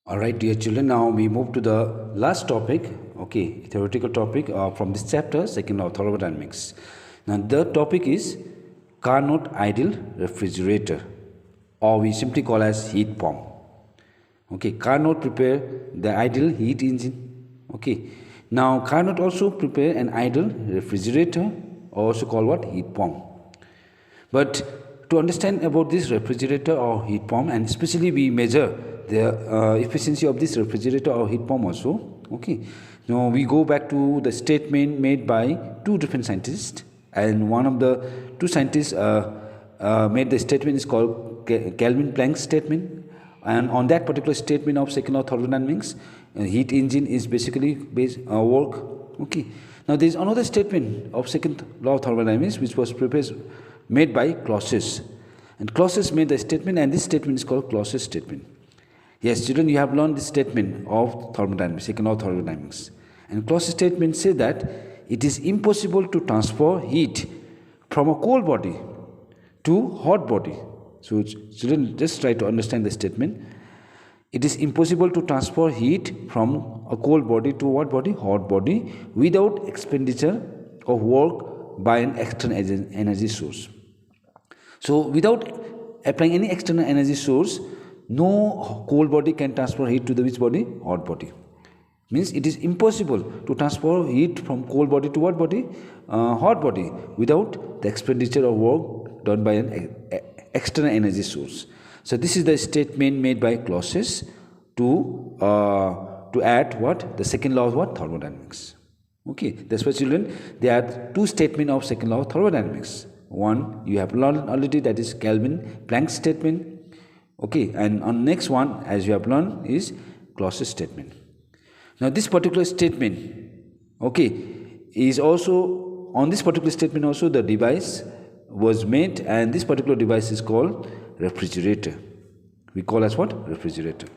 Alright, dear children, now we move to the last topic, okay, theoretical topic from this chapter, second law of thermodynamics. Now, the topic is Carnot ideal refrigerator, or we simply call as heat pump. Okay, Carnot prepare the ideal heat engine. Okay, now Carnot also prepare an ideal refrigerator, also called what? Heat pump. But to understand about this refrigerator or heat pump, and especially we measure the efficiency of this refrigerator or heat pump also. Okay, now we go back to the statement made by two different scientists, and one of the two scientists made the statement is called Kelvin-Planck's statement, and on that particular statement of second law of thermodynamics, heat engine is basically based work. Okay, now there is another statement of second law of thermodynamics which was made by Clausius, and Clausius made the statement, and this statement is called Clausius statement. Yes, children, you have learned this statement of thermodynamics, second law of thermodynamics, and Clausius statement says that it is impossible to transfer heat from a cold body to hot body. So children, just try to understand the statement. It is impossible to transfer heat from a cold body to what body? Hot body, without expenditure of work by an external energy source. So without applying any external energy source, no cold body can transfer heat to the which body? Hot body. Means it is impossible to transfer heat from cold body to what body? Hot body, without the expenditure of work done by an external energy source. So this is the statement made by Clausius to add what? The second law of what? Thermodynamics. Okay, that's why children, there are two statements of second law of thermodynamics. One you have learned already, that is Kelvin-Planck's statement. Okay, and on next one, as you have learned, is Clausius statement. Now this particular statement, okay, is also, on this particular statement also the device was made, and this particular device is called refrigerator. We call as what? Refrigerator.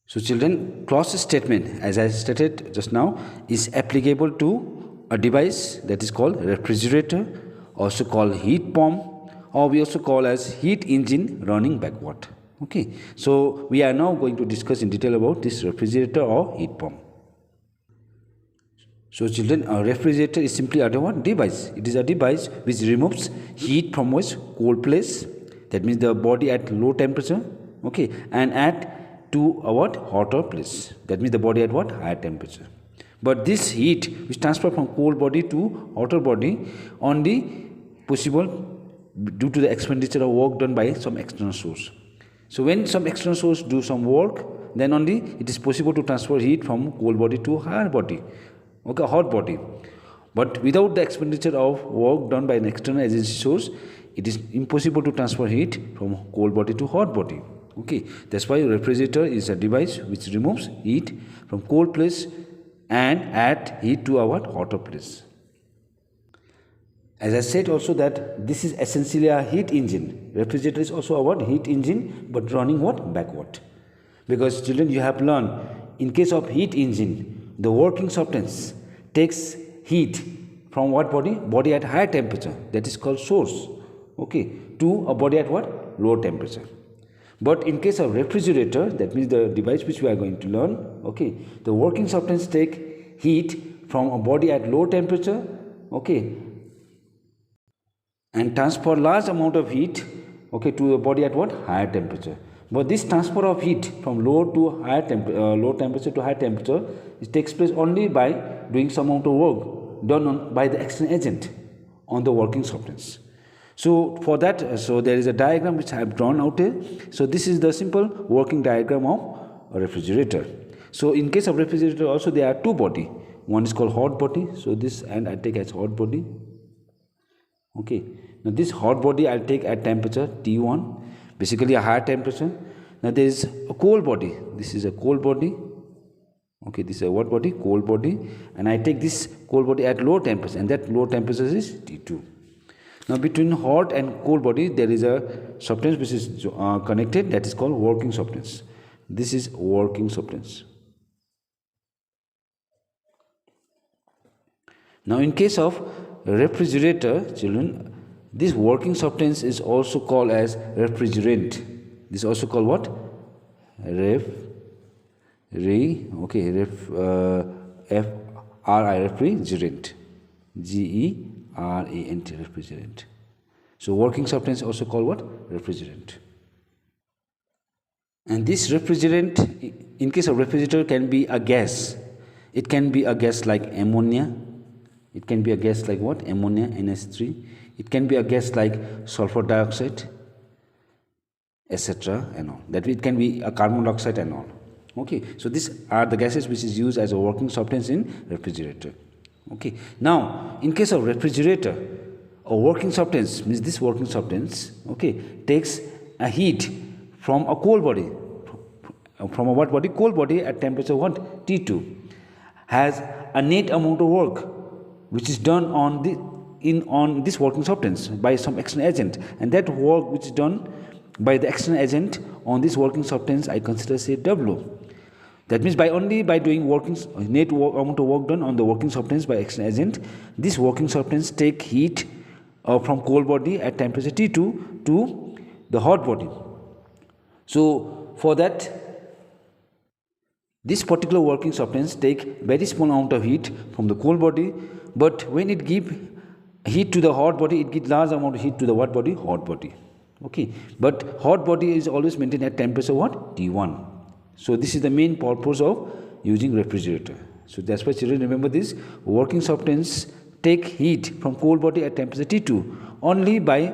So children, Clausius statement, as I stated just now, is applicable to a device that is called refrigerator, also called heat pump, or we also call as heat engine running backward. Okay, so we are now going to discuss in detail about this refrigerator or heat pump. So children, a refrigerator is simply a what? Device. It is a device which removes heat from a cold place, that means the body at low temperature, okay, and add to a what? Hotter place, that means the body at what? Higher temperature. But this heat which transfer from cold body to hotter body only possible due to the expenditure of work done by some external source. So when some external source do some work, then only it is possible to transfer heat from cold body to higher body, okay, hot body. But without the expenditure of work done by an external agency source, it is impossible to transfer heat from cold body to hot body. Okay, that's why a refrigerator is a device which removes heat from cold place and add heat to our hotter place. As I said also that this is essentially a heat engine. Refrigerator is also a heat engine, but running what? Backward. Because children, you have learned, in case of heat engine, the working substance takes heat from what body? Body at higher temperature, that is called source, okay, to a body at what? Low temperature. But in case of refrigerator, that means the device which we are going to learn, okay, the working substance take heat from a body at low temperature, okay, and transfer large amount of heat, okay, to a body at what? Higher temperature. But this transfer of heat from low temperature to high temperature, it takes place only by doing some amount of work done by the external agent on the working substance. So for that, so there is a diagram which I have drawn out here. So this is the simple working diagram of a refrigerator. So in case of refrigerator also there are two body. One is called hot body. So this and I take as hot body. Okay, now this hot body I'll take at temperature T1, basically a higher temperature. Now there is a cold body. This is a cold body. Okay, this is a what body? Cold body. And I take this cold body at low temperature, and that low temperature is T2. Now between hot and cold body there is a substance which is connected, that is called working substance. This is working substance. Now in case of refrigerator, children, this working substance is also called as refrigerant. This is also called what? refrigerant, Gerant, refrigerant. So working substance also called what? Refrigerant. And this refrigerant, in case of refrigerator, can be a gas. It can be a gas like ammonia. It can be a gas like what? Ammonia, NH3. It can be a gas like sulfur dioxide, etc. and all. That it can be a carbon dioxide and all. Okay, so these are the gases which is used as a working substance in refrigerator. Okay, now in case of refrigerator, a working substance means this working substance, okay, takes a heat from a cold body, from a what body? Cold body at temperature what? T2, has a net amount of work which is done on this working substance by some external agent, and that work which is done by the external agent on this working substance I consider say W. That means by doing net amount of work done on the working substance by external agent, this working substance take heat from cold body at temperature T2 to the hot body. So for that, this particular working substance take very small amount of heat from the cold body, but when it give heat to the hot body, it gives large amount of heat to the what body? Hot body. Okay, but hot body is always maintained at temperature what? T1. So this is the main purpose of using refrigerator. So that's why children remember this, working substance take heat from cold body at temperature T2 only by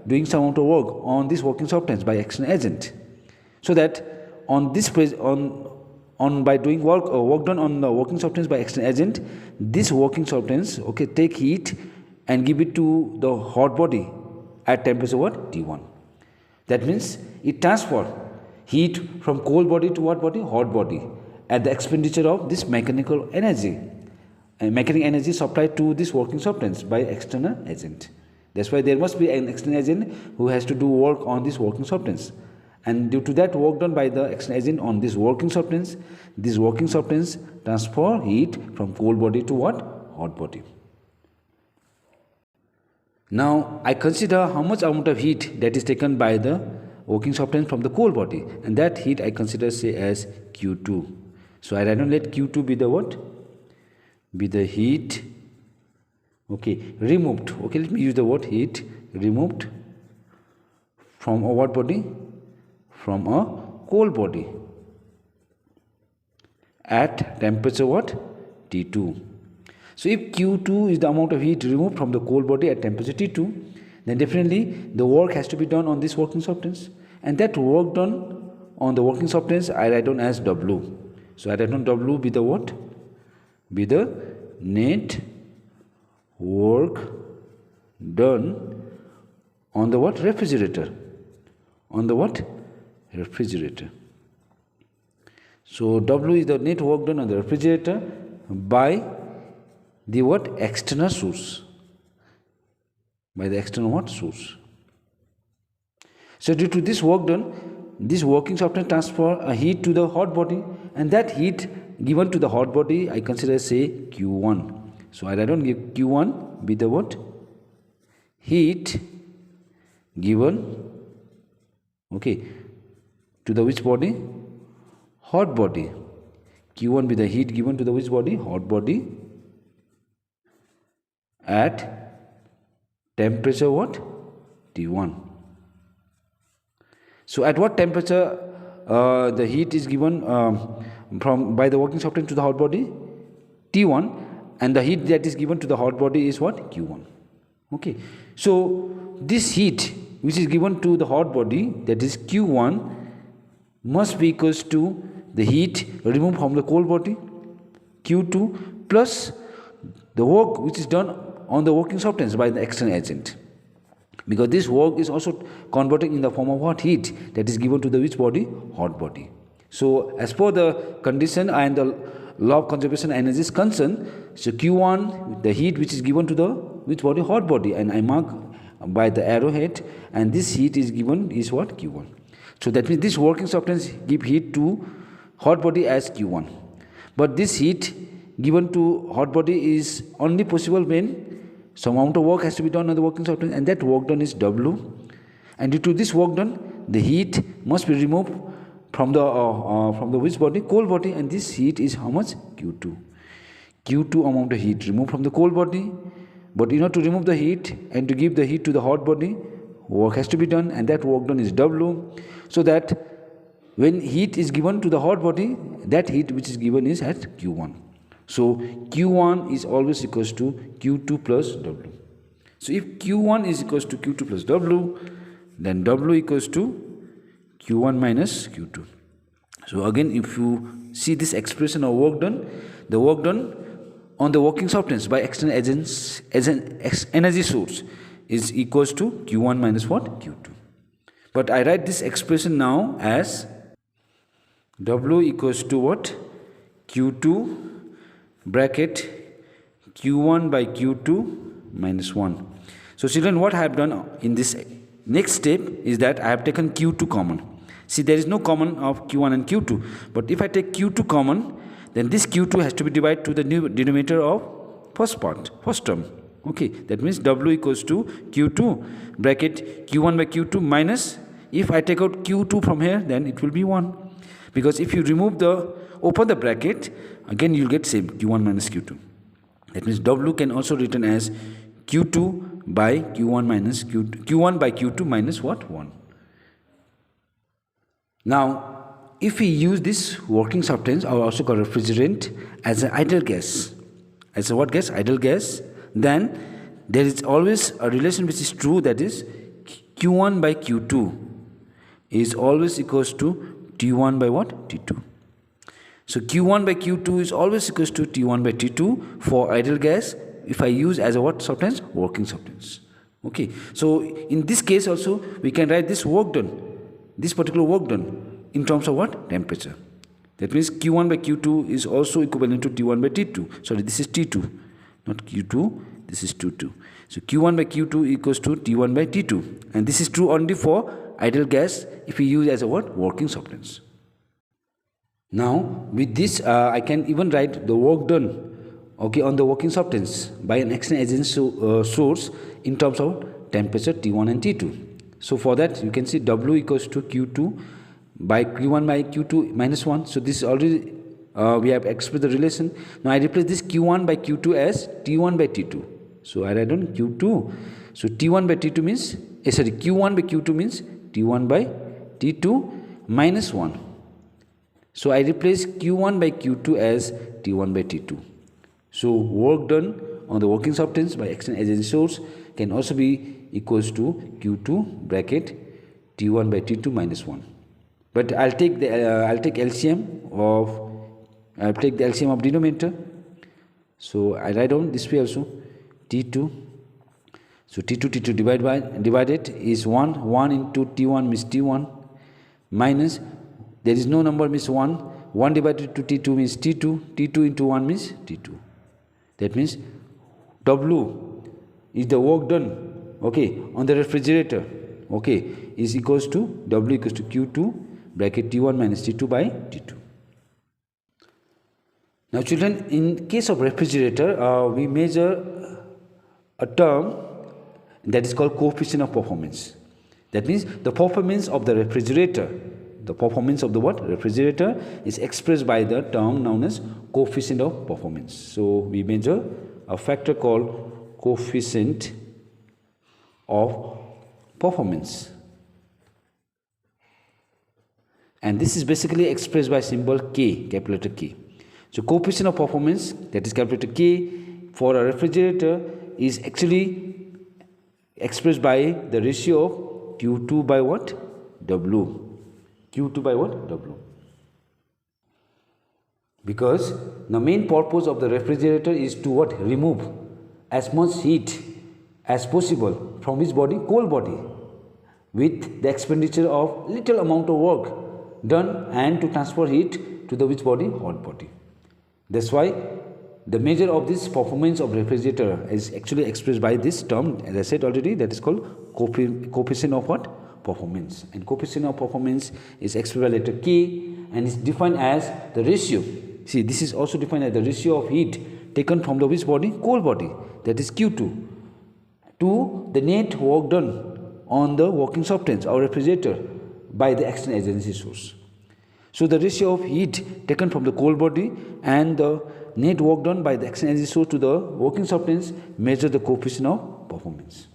doing some amount of work on this working substance by external agent. So that on this by doing work done on the working substance by external agent, this working substance okay take heat and give it to the hot body at temperature what? T1. That means it transfer heat from cold body to what body? Hot body at the expenditure of this mechanical energy. And mechanical energy supplied to this working substance by external agent. That's why there must be an external agent who has to do work on this working substance. And due to that work done by the external agent on this working substance transfer heat from cold body to what? Hot body. Now I consider how much amount of heat that is taken by the working substance from the cold body, and that heat I consider say as Q2. So I write down let Q2 be the what? Be the heat okay removed. Okay, let me use the word heat removed from a what body? From a cold body at temperature what? T2. So if Q2 is the amount of heat removed from the cold body at temperature T2, then definitely the work has to be done on this working substance, and that work done on the working substance I write down as W. So I write down W be the what? Be the net work done on the what? Refrigerator. On the what? Refrigerator. So W is the net work done on the refrigerator by the what? External source. By the external what? Source. So due to this work done, this working substance transfer a heat to the hot body, and that heat given to the hot body I consider say Q1. So I write down Q1 be the what? Heat given okay to the which body? Hot body. Q1 be the heat given to the which body? Hot body at temperature what? T1. So at what temperature the heat is given from by the working substance to the hot body? T1, and the heat that is given to the hot body is what? Q1. Okay. So this heat which is given to the hot body, that is Q1, must be equals to the heat removed from the cold body Q2 plus the work which is done on the working substance by the external agent, because this work is also converted in the form of what? Heat that is given to the which body? Hot body. So as per the condition and the law of conservation of energy is concerned, so Q1 the heat which is given to the which body? Hot body, and I mark by the arrowhead, and this heat is given is what? Q1. So that means this working substance give heat to hot body as Q1, but this heat given to hot body is only possible when some amount of work has to be done on the working substance, and that work done is W. And due to this work done, the heat must be removed from the which body? Cold body. And this heat is how much? Q2. Q2 amount of heat removed from the cold body. But in order to remove the heat and to give the heat to the hot body, work has to be done, and that work done is W. So that when heat is given to the hot body, that heat which is given is at Q1. So Q1 is always equals to Q2 plus W. So if Q1 is equals to Q2 plus W, then W equals to Q1 minus Q2. So again, if you see this expression of work done, the work done on the working substance by external agents as an energy source is equals to Q1 minus what? Q2. But I write this expression now as W equals to what? Q2 bracket Q1 by Q2 minus 1. So children, what I have done in this next step is that I have taken Q2 common. See, there is no common of Q1 and Q2. But if I take Q2 common, then this Q2 has to be divided to the new denominator of first term. Okay, that means W equals to Q2 bracket Q1 by Q2 minus, if I take out Q2 from here, then it will be 1. Because if you open the bracket, again you will get same Q1 minus Q2. That means W can also written as Q2 by Q1 minus Q1 by Q2 minus what? 1. Now, if we use this working substance, or also called refrigerant, as an ideal gas, as a what gas? Ideal gas, then there is always a relation which is true, that is Q1 by Q2 is always equals to T1 by what? T2. So Q1 by Q2 is always equals to T1 by T2 for ideal gas if I use as a what substance? Working substance. Okay. So in this case also we can write this work done, this particular work done in terms of what? Temperature. That means Q1 by Q2 is also equivalent to T1 by T2. Sorry, this is T2, not Q2, this is T2. So Q1 by Q2 equals to T1 by T2. And this is true only for ideal gas if we use as a what? Working substance. Now with this I can even write the work done, okay, on the working substance by an external agent source in terms of temperature T1 and T2. So for that you can see W equals to Q2 by Q1 by Q2 minus 1. So this is already we have expressed the relation. Now I replace this Q1 by Q2 as T1 by T2. So I write on Q2. So T1 by T2 means Q1 by Q2 means T1 by T2 minus 1. So I replace Q1 by Q2 as T1 by T2. So work done on the working substance by external agent source can also be equals to Q2 bracket T1 by T2 minus 1. But I'll take the LCM of denominator. So I write down this way also T2. So T2 divided is 1 into T1 means T1 minus, there is no number means 1 divided to T2 means T2 into 1 means T2. That means W is the work done, okay, on the refrigerator, okay, is equals to W equals to Q2 bracket T1 minus T2 by T2. Now children, in case of refrigerator, we measure a term that is called coefficient of performance. That means the performance of the refrigerator, the performance of the what? Refrigerator is expressed by the term known as coefficient of performance. So we measure a factor called coefficient of performance. And this is basically expressed by symbol K, capital letter K. So coefficient of performance, that is capital letter K, for a refrigerator is actually expressed by the ratio of Q2 by what? W. Q2 by what? W. Because the main purpose of the refrigerator is to what? Remove as much heat as possible from which body? Cold body, with the expenditure of little amount of work done, and to transfer heat to the which body? Hot body. That's why the measure of this performance of refrigerator is actually expressed by this term, as I said already, that is called coefficient of what? Performance. And coefficient of performance is expressed by letter K and is defined as the ratio. See, this is also defined as the ratio of heat taken from the which body? Cold body, that is Q2, to the net work done on the working substance or refrigerator by the external agency source. So the ratio of heat taken from the cold body and the net work done by the action energy source to the working substance measure the coefficient of performance.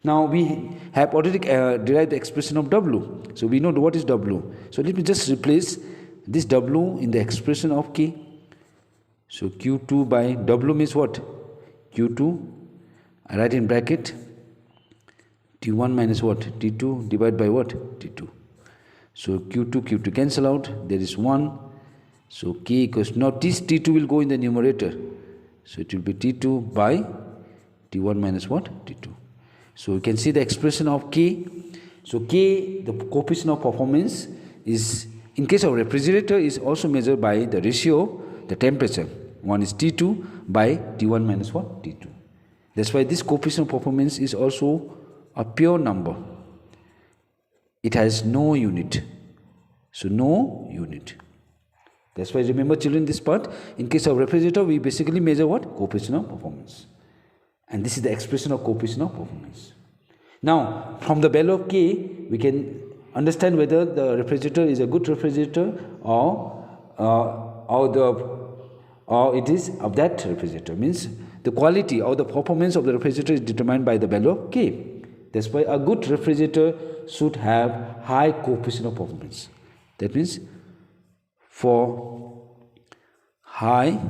Now we have already derived the expression of W. So we know what is W. So let me just replace this W in the expression of K. So Q2 by W means what? Q2, I write in bracket, T1 minus what? T2 divided by what? T2. So Q2 cancel out, there is 1. So K equals, now this T2 will go in the numerator. So it will be T2 by T1 minus what? T2. So you can see the expression of K. So K, the coefficient of performance, is, in case of refrigerator, is also measured by the ratio of the temperature. One is T2 by T1 minus what? T2. That's why this coefficient of performance is also a pure number. It has no unit. So no unit. That's why remember children this part. In case of refrigerator, we basically measure what? Coefficient of performance. And this is the expression of coefficient of performance. Now, from the value of K, we can understand whether the refrigerator is a good refrigerator or it is of that refrigerator. Means the quality or the performance of the refrigerator is determined by the value of K. That's why a good refrigerator should have high coefficient of performance. That means for high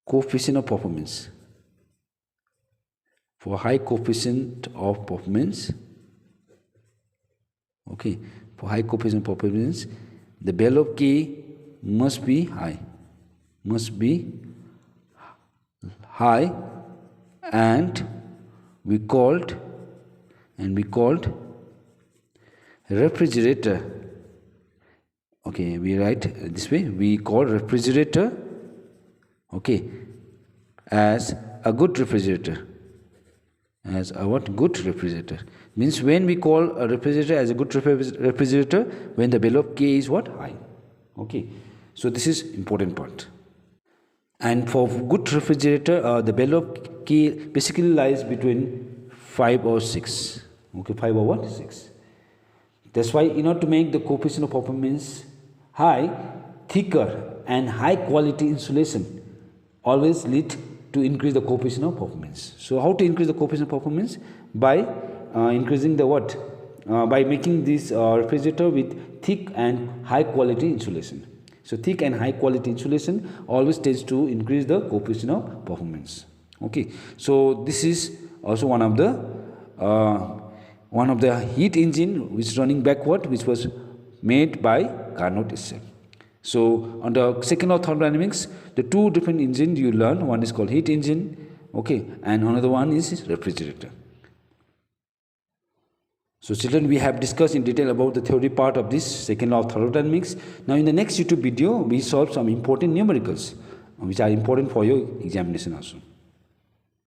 coefficient of performance, for high coefficient of performance, okay, for high coefficient of performance, the value of K must be high, and we called refrigerator. Okay, we write this way, we call refrigerator, okay, as a good refrigerator. As a what? Good refrigerator. Means when we call a refrigerator as a good refrigerator, when the value of K is what? High. Okay, so this is important part. And for good refrigerator, the value of K basically lies between 5 or 6. Okay, 5 or what? 6. That's why in order to make the coefficient of performance high, thicker and high quality insulation always lead to increase the coefficient of performance. So how to increase the coefficient of performance? By increasing the what? By making this refrigerator with thick and high quality insulation. So thick and high quality insulation always tends to increase the coefficient of performance. Okay, so this is also one of the heat engine which is running backward, which was made by Carnot itself. So on the second law of thermodynamics, the two different engines you learn, one is called heat engine, okay, and another one is refrigerator. So children, we have discussed in detail about the theory part of this second law of thermodynamics. Now in the next YouTube video, we solve some important numericals which are important for your examination also.